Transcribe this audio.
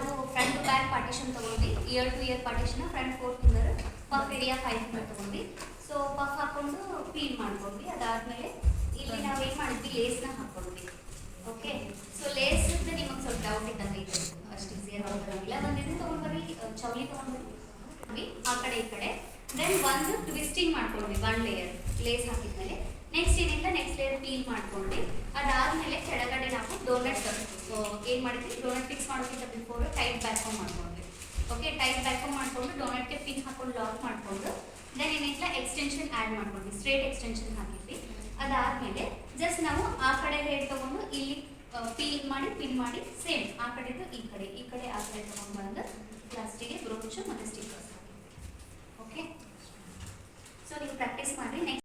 ನಾವು front to back partition ತಗೊಂಡು ear to ear partition front 4 finger puff area 5 finger ತಗೊಂಡು so puff ಹಾಕೊಂಡು peel ಮಾಡ್ಕೊಂಡ್ವಿ. ಅದಾದ್ಮೇಲೆ ಇಲ್ಲಿ ನಾವು ಏನು ಮಾಡಿದ್ವಿ, ಲೇಸ್ನ ಹಾಕೊಂಡ್ವಿ. ಓಕೆ, ಸೊ ಲೇಸ್ ನಿಮಗೆ ಸ್ವಲ್ಪ ಡೌಟ್ ಇದ್ದಂಗೆ ಇದೆ, ಅಷ್ಟು ಈಸಿಯಾಗಿ ಹೋಗೋದಿಲ್ಲ. ಒಂದು ಇದನ್ನು ತೊಗೊಂಡ್ಬರ್ರಿ, ಚೌಲಿ ತೊಗೊಂಡ್ಬರ್ರಿ ಆ ಕಡೆ ಈ ಕಡೆ. ದೆನ್ ಒಂದು ಟ್ವಿಸ್ಟಿಂಗ್ ಮಾಡ್ಕೊಂಡ್ವಿ, 1 ಲೇಯರ್ ಲೇಸ್ ಹಾಕಿದ್ಮೇಲೆ. ನೆಕ್ಸ್ಟ್ ಏನಿಲ್ಲ, ನೆಕ್ಸ್ಟ್ ಲೇಯರ್ ಪೀಲ್ ಮಾಡ್ಕೊಂಡ್ವಿ. ಅದಾದ್ಮೇಲೆ ಕೆಳಗಡೆ ನಾವು ಡೋನಟ್ ಏನು ಮಾಡಿದ್ವಿ, ಡೋನಟ್ ಫಿಕ್ಸ್ ಮಾಡೋಕ್ಕಿಂತ ಬಿಫೋರ್ ಟೈಟ್ ಬ್ಯಾಕ್ ಮಾಡ್ಕೊಂಡ್ವಿ. ಓಕೆ, ಟೈಟ್ ಬ್ಯಾಕ್ ಮಾಡಿಕೊಂಡು ಡೋನಟ್ಗೆ ಪಿನ್ ಹಾಕೊಂಡು ಲಾಕ್ ಮಾಡಿಕೊಂಡು ದೆನ್ ಏನಿಲ್ಲ ಎಕ್ಸ್ಟೆನ್ಷನ್ ಆ್ಯಡ್ ಮಾಡ್ಕೊಂಡ್ವಿ, ಸ್ಟ್ರೇಟ್ ಎಕ್ಸ್ಟೆನ್ಷನ್ ಹಾಕಿದ್ವಿ. ಅದಾದಮೇಲೆ ಜಸ್ಟ್ ನಾವು ಆ ಕಡೆ ಹೇರ್ ತೊಗೊಂಡು ಇಲ್ಲಿ ಪೀಲ್ ಮಾಡಿ ಪಿನ್ ಮಾಡಿ ಸೇಮ್ ಆ ಕಡೆದು ಈ ಕಡೆ ಆ ಕಡೆ ತೊಗೊಂಡು ಬಂದು